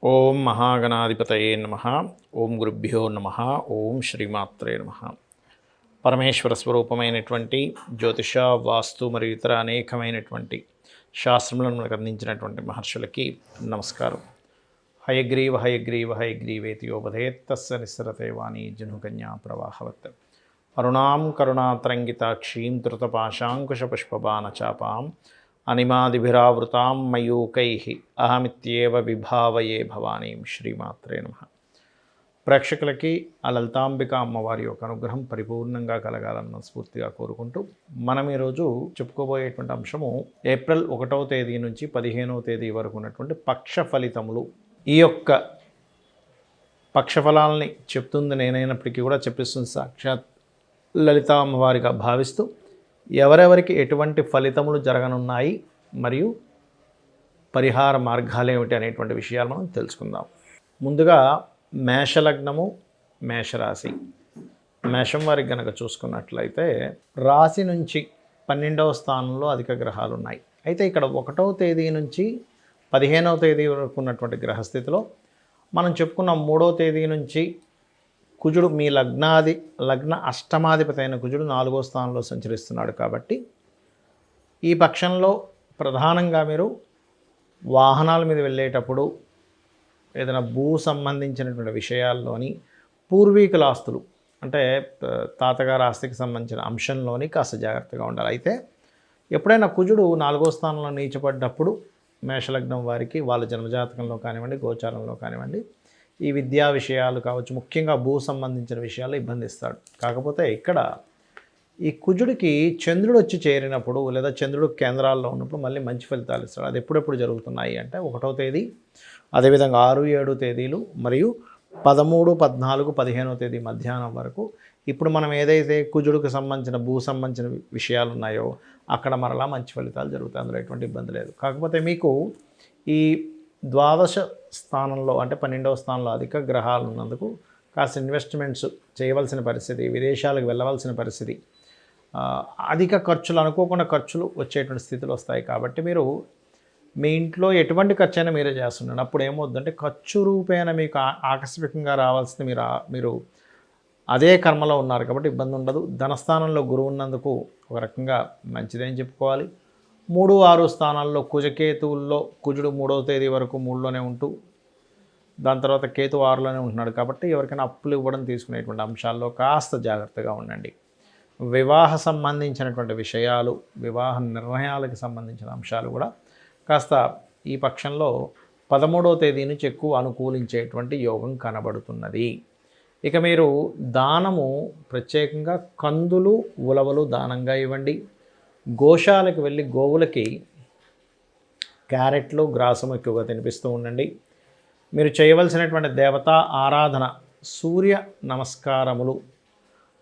ఓం మహాగణాధిపతయే నమః. ఓం గురుభ్యో నమః. ఓం శ్రీమాత్రే నమః. పరమేశ్వర స్వరూపమైనటువంటి జ్యోతిష, వాస్తు మరియు ఇతర అనేకమైనటువంటి శాస్త్రములను మనకు అందించినటువంటి మహర్షులకి నమస్కారం. హయగ్రీవ హయగ్రీవ హయగ్రీవేతి యోపధేత్ తస్య నిస్సరతే వాణి జనుకన్యా ప్రవాహవత్. అరుణాం కరుణాతరంగితాక్షీం ధృతపాశాంకుశపుష్పబాణచాపాం అనిమాదిభిరావృతాం మయూకైః అహమిత్యేవ విభావయే భవానీం. శ్రీమాత్రే నమః. ప్రేక్షకులకి ఆ లలితాంబిక అమ్మవారి యొక్క అనుగ్రహం పరిపూర్ణంగా కలగాలని మనస్ఫూర్తిగా కోరుకుంటూ మనం ఈరోజు చెప్పుకోబోయేటువంటి అంశము ఏప్రిల్ 1వ తేదీ నుంచి 15వ తేదీ వరకు ఉన్నటువంటి పక్ష ఫలితములు. ఈ యొక్క పక్ష ఫలాలని చెప్తుంది నేనైనప్పటికీ కూడా చెప్పిస్తుంది సాక్షాత్ లలితా అమ్మవారిగా భావిస్తూ ఎవరెవరికి ఎటువంటి ఫలితములు జరగనున్నాయి మరియు పరిహార మార్గాలు ఏమిటి అనేటువంటి విషయాలు మనం తెలుసుకుందాం. ముందుగా మేషలగ్నము, మేషరాశి. మేషం వారికి గనక చూసుకున్నట్లయితే రాశి నుంచి 12వ స్థానంలో అధిక గ్రహాలు ఉన్నాయి. అయితే ఇక్కడ 1వ తేదీ నుంచి 15వ తేదీ వరకు ఉన్నటువంటి గ్రహస్థితిలో మనం చెప్పుకున్న 3వ తేదీ నుంచి కుజుడు మీ లగ్న అష్టమాధిపతి అయిన కుజుడు 4వ స్థానంలో సంచరిస్తున్నాడు. కాబట్టి ఈ పక్షంలో ప్రధానంగా మీరు వాహనాల మీద వెళ్ళేటప్పుడు ఏదైనా భూ సంబంధించినటువంటి విషయాల్లోని పూర్వీకుల ఆస్తులు అంటే తాతగారి ఆస్తికి సంబంధించిన అంశంలోని కాస్త జాగ్రత్తగా ఉండాలి. అయితే ఎప్పుడైనా కుజుడు 4వ స్థానంలో నీచపడ్డప్పుడు మేషలగ్నం వారికి వాళ్ళ జన్మజాతకంలో కానివ్వండి, గోచారంలో కానివ్వండి, ఈ విద్యా విషయాలు కావచ్చు, ముఖ్యంగా భూ సంబంధించిన విషయాలు ఇబ్బందిస్తాడు. కాకపోతే ఇక్కడ ఈ కుజుడికి చంద్రుడు వచ్చి చేరినప్పుడు లేదా చంద్రుడు కేంద్రాల్లో ఉన్నప్పుడు మళ్ళీ మంచి ఫలితాలు ఇస్తాడు. అది ఎప్పుడెప్పుడు జరుగుతున్నాయి అంటే 1వ తేదీ, అదేవిధంగా 6, 7 తేదీలు మరియు 13, 14, 15వ తేదీ మధ్యాహ్నం వరకు. ఇప్పుడు మనం ఏదైతే కుజుడికి సంబంధించిన భూ సంబంధించిన విషయాలు ఉన్నాయో అక్కడ మరలా మంచి ఫలితాలు జరుగుతాయి. అందులో ఎటువంటి ఇబ్బంది లేదు. కాకపోతే మీకు ఈ ద్వాదశ స్థానంలో అంటే 12వ స్థానంలో అధిక గ్రహాలు ఉన్నందుకు కాస్త ఇన్వెస్ట్మెంట్స్ చేయవలసిన పరిస్థితి, విదేశాలకు వెళ్ళవలసిన పరిస్థితి, అధిక ఖర్చులు, అనుకోకుండా ఖర్చులు వచ్చేటువంటి స్థితులు వస్తాయి. కాబట్టి మీరు మీ ఇంట్లో ఎటువంటి ఖర్చు అయినా మీరే చేస్తున్నాడు. అప్పుడు ఏమవుతుందంటే ఖర్చు రూపేణ మీకు ఆకస్మికంగా రావాల్సింది మీరు అదే కర్మలో ఉన్నారు కాబట్టి ఇబ్బంది ఉండదు. ధనస్థానంలో గురువు ఉన్నందుకు ఒక రకంగా మంచిదని చెప్పుకోవాలి. 3, 6 స్థానాల్లో కుజకేతువుల్లో కుజుడు 3వ తేదీ వరకు 3లోనే ఉంటూ దాని తర్వాత కేతు 6లోనే ఉంటున్నాడు. కాబట్టి ఎవరికైనా అప్పులు ఇవ్వడం తీసుకునేటువంటి అంశాల్లో కాస్త జాగ్రత్తగా ఉండండి. వివాహ సంబంధించినటువంటి విషయాలు, వివాహ నిర్ణయాలకు సంబంధించిన అంశాలు కూడా కాస్త ఈ పక్షంలో 13వ తేదీ నుంచి ఎక్కువ అనుకూలించేటువంటి యోగం కనబడుతున్నది. ఇక మీరు దానము ప్రత్యేకంగా కందులు, ఉలవలు దానంగా ఇవ్వండి. గోశాలకు వెళ్ళి గోవులకి క్యారెట్లు, గ్రాసము ఎక్కువగా తినిపిస్తూ ఉండండి. మీరు చేయవలసినటువంటి దేవతా ఆరాధన సూర్య నమస్కారములు,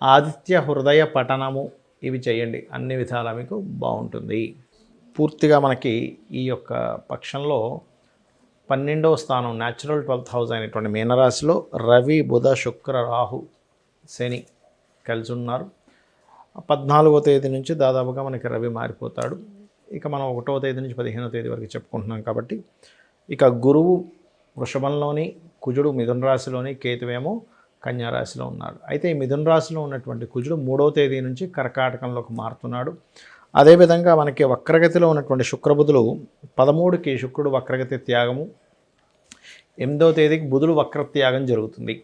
ఆదిత్య హృదయ పఠనము ఇవి చేయండి. అన్ని విధాలా మీకు బాగుంటుంది. పూర్తిగా మనకి ఈ యొక్క పక్షంలో 12వ స్థానం న్యాచురల్ 12th హౌస్ అయినటువంటి మీనరాశిలో రవి, బుధ, శుక్ర, రాహు, శని కలిసి ఉన్నారు. 14వ తేదీ నుంచి దాదాపుగా మనకి రవి మారిపోతాడు. ఇక మనం 1వ తేదీ నుంచి 15వ తేదీ వరకు చెప్పుకుంటున్నాం. కాబట్టి ఇక గురువు వృషభంలోని, కుజుడు మిథున రాశిలోని, కేతువేమో కన్యా రాశిలో ఉన్నాడు. అయితే ఈ మిథున రాశిలో ఉన్నటువంటి కుజుడు 3వ తేదీ నుంచి కర్కాటకంలోకి మారుతున్నాడు. అదేవిధంగా మనకి వక్రగతిలో ఉన్నటువంటి శుక్రబుధులు 13కి శుక్రుడు వక్రగతి త్యాగము, 8వ తేదీకి బుధుడు వక్రత్యాగం జరుగుతుంది.